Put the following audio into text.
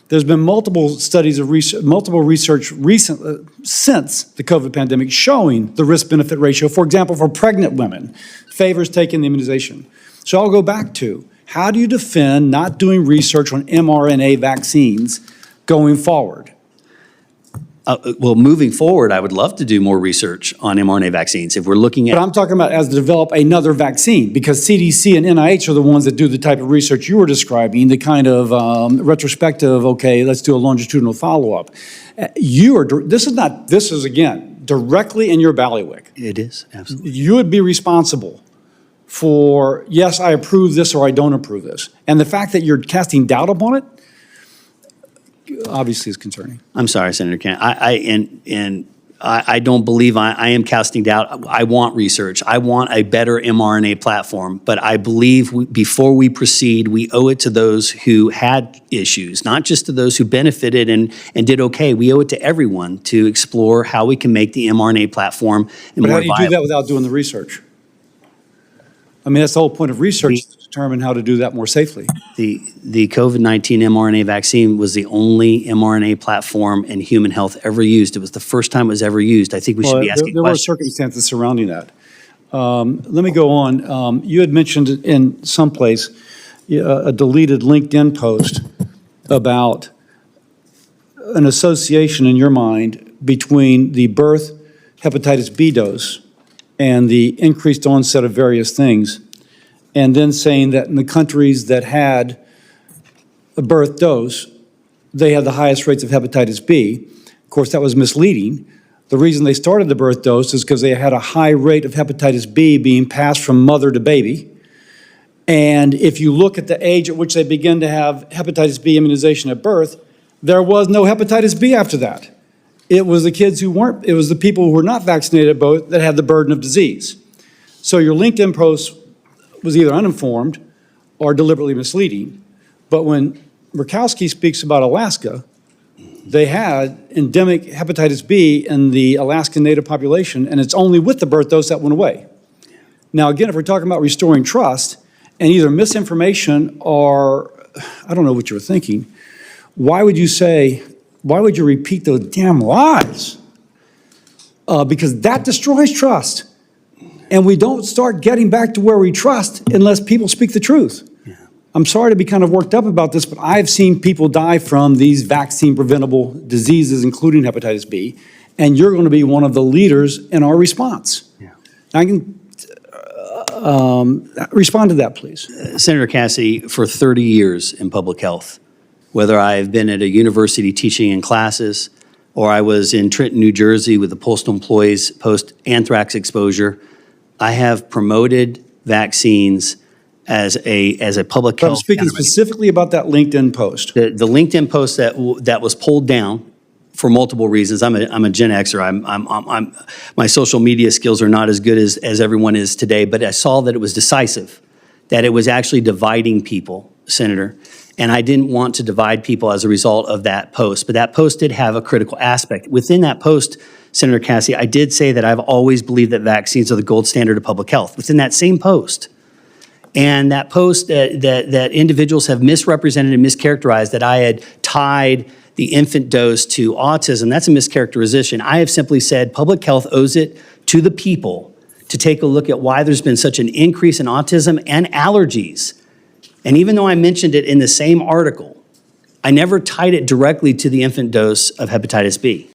There's been multiple studies of research, multiple research since the COVID pandemic showing the risk-benefit ratio, for example, for pregnant women, favors taking the immunization. So I'll go back to, how do you defend not doing research on mRNA vaccines going forward? Well, moving forward, I would love to do more research on mRNA vaccines. If we're looking at— But I'm talking about as to develop another vaccine, because CDC and NIH are the ones that do the type of research you were describing, the kind of retrospective, okay, let's do a longitudinal follow-up. This is again, directly in your bailiwick. It is, absolutely. You would be responsible for, yes, I approve this or I don't approve this. And the fact that you're casting doubt upon it, obviously is concerning. I'm sorry, Senator Kent. I don't believe I am casting doubt. I want research. I want a better mRNA platform. But I believe before we proceed, we owe it to those who had issues, not just to those who benefited and did okay. We owe it to everyone to explore how we can make the mRNA platform more viable. But how do you do that without doing the research? I mean, that's the whole point of research, to determine how to do that more safely. The COVID-19 mRNA vaccine was the only mRNA platform in human health ever used. It was the first time it was ever used. I think we should be asking there questions. were circumstances surrounding that. Let me go on. You had mentioned in some place a deleted LinkedIn post about an association in your mind between the birth hepatitis B dose and the increased onset of various things, and then saying that in the countries that had a birth dose, they had the highest rates of hepatitis B. Of course, that was misleading. The reason they started the birth dose is because they had a high rate of hepatitis B being passed from mother to baby. And if you look at the age at which they begin to have hepatitis B immunization at birth, there was no hepatitis B after that. It was the kids who weren't, it was the people who were not vaccinated both that had the burden of disease. So your LinkedIn post was either uninformed or deliberately misleading. But when Murkowski speaks about Alaska, they had endemic hepatitis B in the Alaskan Native population, and it's only with the birth dose that went away. Now, again, if we're talking about restoring trust and either misinformation or, I don't know what you were thinking, why would you repeat those damn lies? Because that destroys trust. And we don't start getting back to where we trust unless people speak the truth. Yeah. I'm sorry to be kind of worked up about this, but I've seen people die from these vaccine-preventable diseases, including hepatitis B, and you're going to be one of the leaders in our response. Yeah. I can respond to that, please. Senator Cassidy, for 30 years in public health, whether I've been at a university teaching in classes or I was in Trenton, New Jersey with the postal employees post-anthrax exposure, I have promoted vaccines as a public health. I'm speaking specifically about that LinkedIn post. The LinkedIn post that was pulled down for multiple reasons. I'm a Gen Xer. My social media skills are not as good as everyone is today, but I saw that it was decisive, that it was actually dividing people, Senator. And I didn't want to divide people as a result of that post. But that post did have a critical aspect. Within that post, Senator Cassidy, I did say that I've always believed that vaccines are the gold standard of public health. Within that same post, and that post that individuals have misrepresented and mischaracterized, that I had tied the infant dose to autism, that's a mischaracterization. I have simply said public health owes it to the people to take a look at why there's been such an increase in autism and allergies. And even though I mentioned it in the same article, I never tied it directly to the infant dose of hepatitis B.